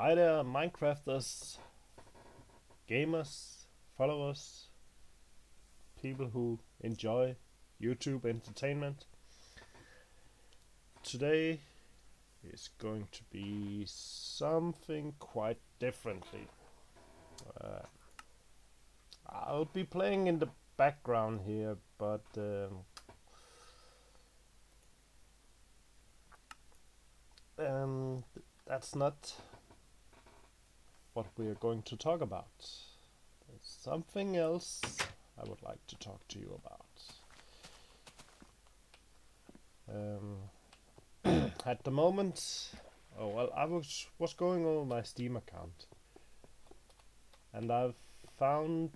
Hi there, Minecrafters, gamers, followers, people who enjoy YouTube entertainment. Today is going to be something quite differently. Uh, I'll be playing in the background here, but that's not what we are going to talk about. There's something else I would like to talk to you about. At the moment, I was going over my Steam account, and I've found,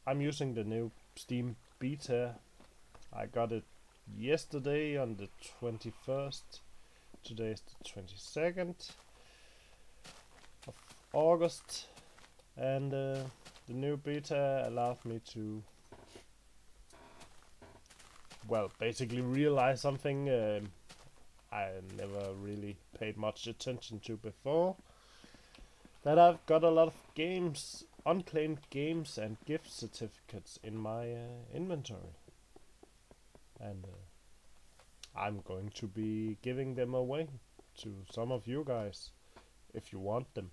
I'm using the new Steam beta. I got it yesterday on the 21st. Today is the 22nd of August, and the new beta allowed me to basically realize something I never really paid much attention to before, that I've got a lot of games, unclaimed games and gift certificates in my inventory, and I'm going to be giving them away to some of you guys if you want them.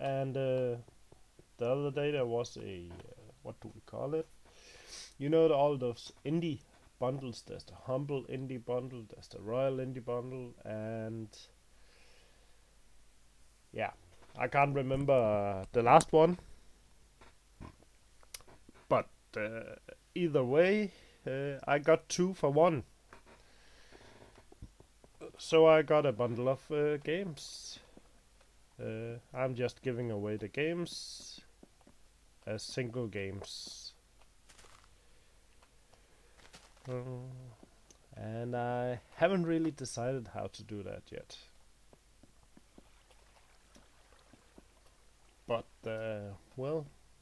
And the other day there was a what do we call it? You know, all those indie bundles. There's the humble indie bundle, there's the royal indie bundle, and yeah, I can't remember the last one, but either way, I got 2 for 1. So I got a bundle of games. I'm just giving away the games as single games. And I haven't really decided how to do that yet. But,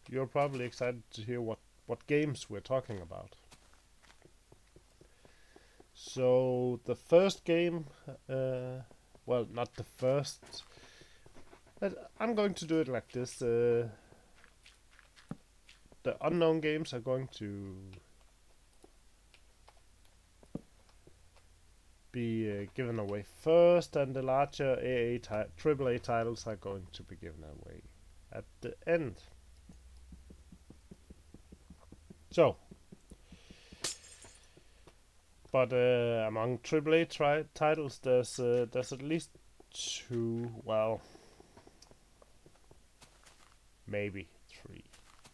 you're probably excited to hear what games we're talking about. So, the first game, not the first, but I'm going to do it like this. The unknown games are going to be given away first, and the larger AAA titles are going to be given away at the end. So, but among AAA titles, there's at least 2, maybe 3.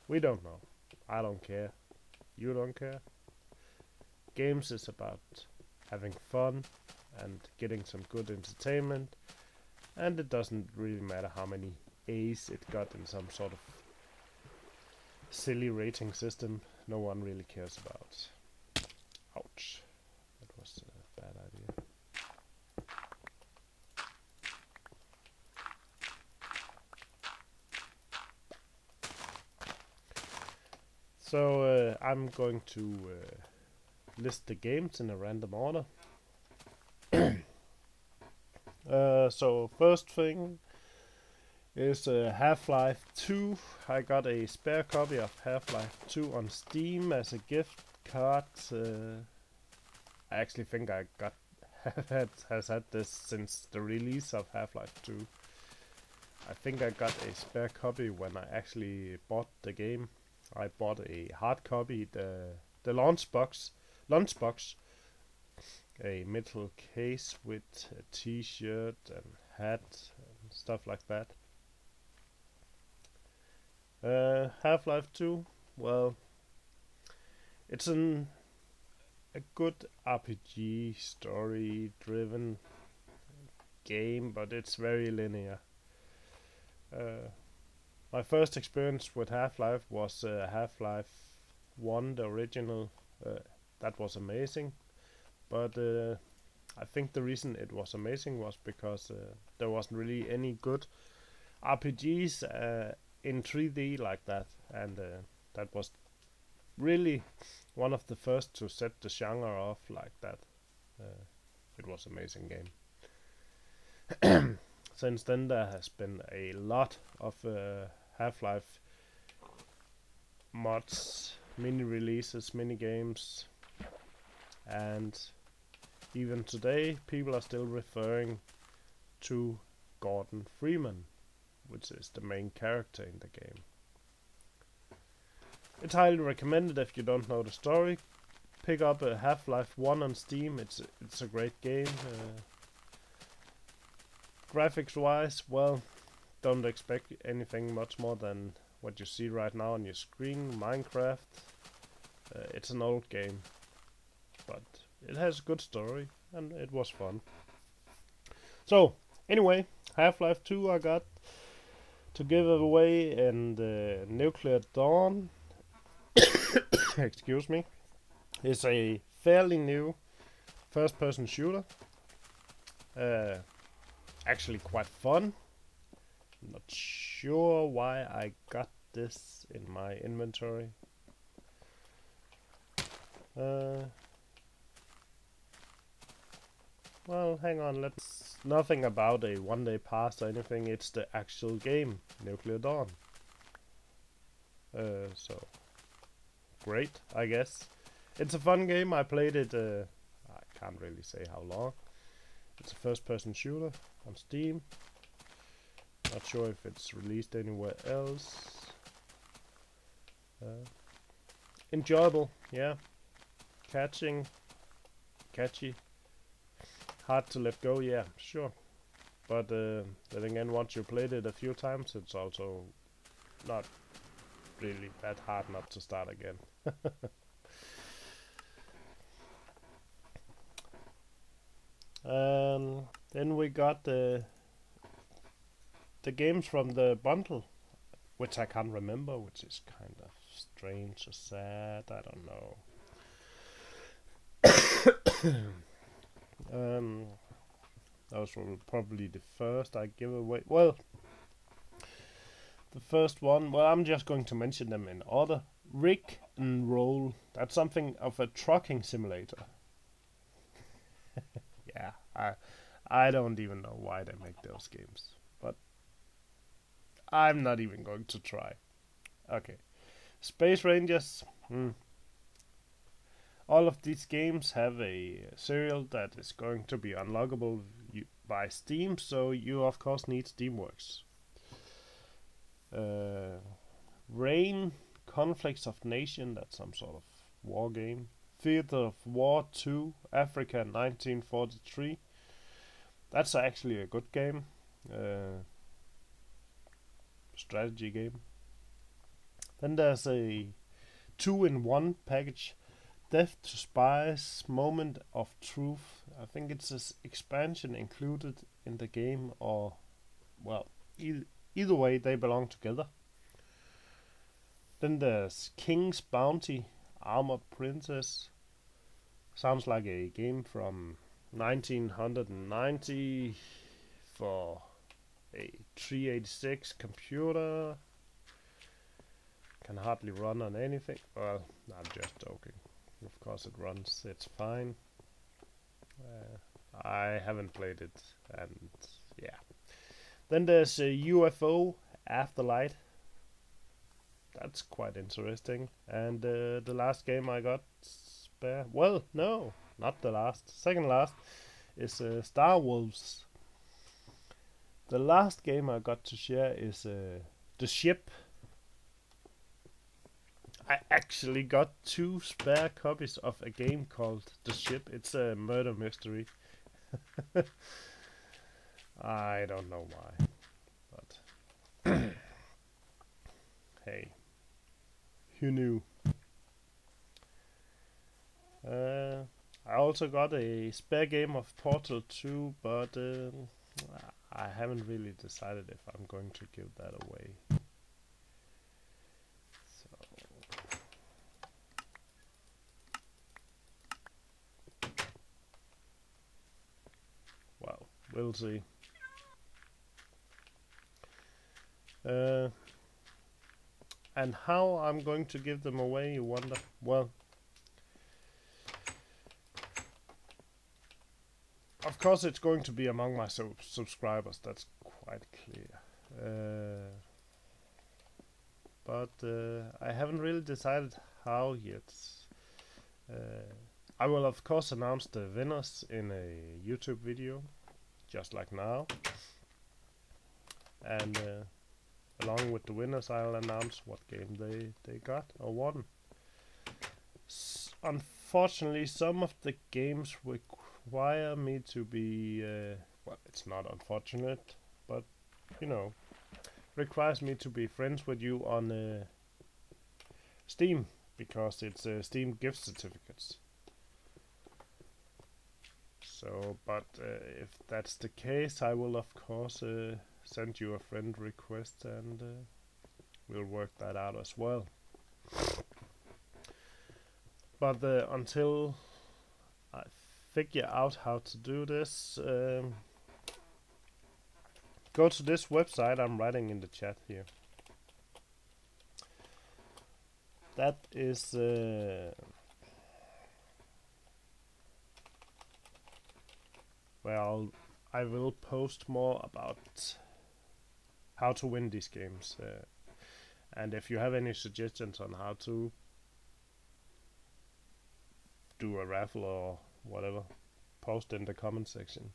We don't know. I don't care. You don't care. Games is about having fun and getting some good entertainment, and it doesn't really matter how many A's it got in some sort of silly rating system. No one really cares about. Ouch. That was a bad idea. So I'm going to list the games in a random order. So first thing is Half-Life 2. I got a spare copy of Half-Life 2 on Steam as a gift card. I actually think I got has had this since the release of Half-Life 2. I think I got a spare copy when I actually bought the game. I bought a hard copy, the lunchbox, a metal case with a t-shirt and hat and stuff like that. Half-Life 2, it's a good RPG story-driven game, but it's very linear. My first experience with Half-Life was Half-Life 1, the original. That was amazing, but I think the reason it was amazing was because there wasn't really any good RPGs in 3D like that, and that was really one of the first to set the genre off like that. It was an amazing game. Since then there has been a lot of Half-Life mods, mini releases, mini games, and even today people are still referring to Gordon Freeman, which is the main character in the game. It's highly recommended if you don't know the story. Pick up a Half-Life 1 on Steam. It's a great game. Graphics wise, well, don't expect anything much more than what you see right now on your screen. Minecraft. It's an old game, but it has a good story and it was fun. So anyway, Half-Life 2 I got to give away, and Nuclear Dawn excuse me, is a fairly new first-person shooter. Actually quite fun. Not sure why I got this in my inventory. Well, hang on, let's... Nothing about a one-day pass or anything, it's the actual game, Nuclear Dawn. So... great, I guess. It's a fun game, I played it, I can't really say how long. It's a first-person shooter on Steam. Not sure if it's released anywhere else. Enjoyable, yeah. Catchy. Hard to let go, yeah, sure. But then again, once you played it a few times, it's also not really that hard not to start again. Then we got the games from the bundle, which I can't remember, which is kind of strange or sad, I don't know. Those were probably the first I give away. Well, the first one, well, I'm just going to mention them in order. Rick and Roll, that's something of a trucking simulator. Yeah, I don't even know why they make those games, but I'm not even going to try. Okay, Space Rangers. All of these games have a serial that is going to be unlockable by Steam, so you of course need Steamworks. Rain, Conflicts of Nation, that's some sort of war game. Theater of War 2, Africa 1943. That's actually a good game. Strategy game. Then there's a 2-in-1 package. Death to Spies, Moment of Truth. I think it's an expansion included in the game, or, well, either way they belong together. Then there's King's Bounty, Armored Princess. Sounds like a game from 1990 for a 386 computer. Can hardly run on anything. Well, I'm just joking. Of course it runs, it's fine. I haven't played it, and yeah. Then there's a UFO Afterlight. That's quite interesting. And the last game I got spare, well, no, not the last, second last, is StarWolves. The last game I got to share is The Ship. I actually got 2 spare copies of a game called The Ship. It's a murder mystery. I don't know why, but hey, who knew? I also got a spare game of Portal 2, but I haven't really decided if I'm going to give that away. Well, we'll see. And how I'm going to give them away, you wonder? Well, of course, it's going to be among my subscribers. That's quite clear. But I haven't really decided how yet. I will of course announce the winners in a YouTube video, just like now. And along with the winners, I'll announce what game they got or won. Unfortunately, some of the games require me to be well, it's not unfortunate, but you know, requires me to be friends with you on Steam, because it's Steam gift certificates. So, but if that's the case, I will of course send you a friend request, and we'll work that out as well. But until I figure out how to do this, go to this website I'm writing in the chat here. That is well, I will post more about how to win these games, and if you have any suggestions on how to do a raffle or whatever, post in the comment section.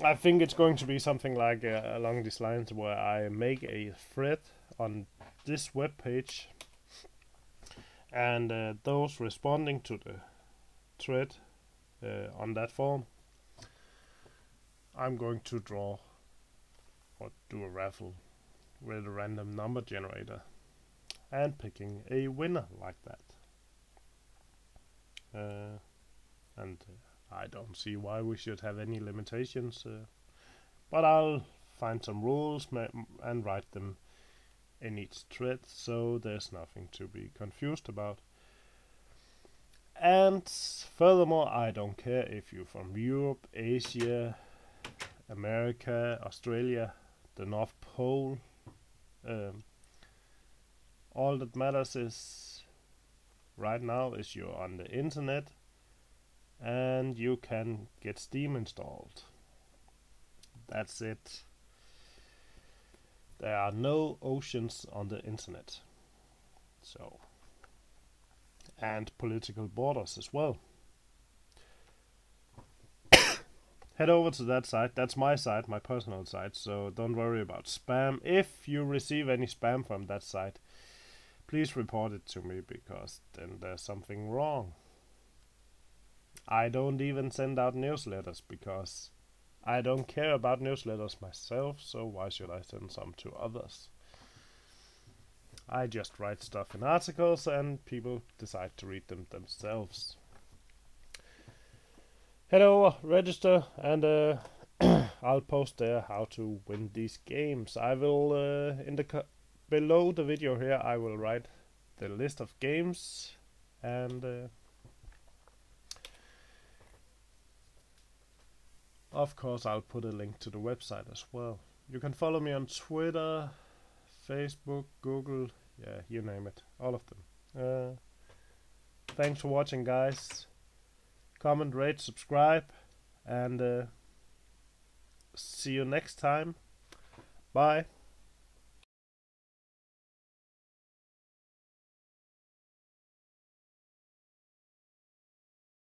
I think it's going to be something like along these lines, where I make a thread on this web page, and those responding to the thread on that form, I'm going to draw or do a raffle with a random number generator and picking a winner like that. And I don't see why we should have any limitations, but I'll find some rules and write them in each thread, so there's nothing to be confused about. And furthermore, I don't care if you're from Europe, Asia, America, Australia, the North Pole. All that matters is right now is you're on the internet and you can get Steam installed. That's it. There are no oceans on the internet. So, and political borders as well. Head over to that site. That's my site, my personal site, so don't worry about spam. If you receive any spam from that site, please report it to me, because then there's something wrong. I don't even send out newsletters because I don't care about newsletters myself, so why should I send some to others? I just write stuff in articles and people decide to read them themselves. Head over, register, and I'll post there how to win these games. I will in the below the video here I will write the list of games, and of course I'll put a link to the website as well. You can follow me on Twitter, Facebook, Google, yeah, you name it, all of them. Thanks for watching, guys. Comment, rate, subscribe, and see you next time. Bye.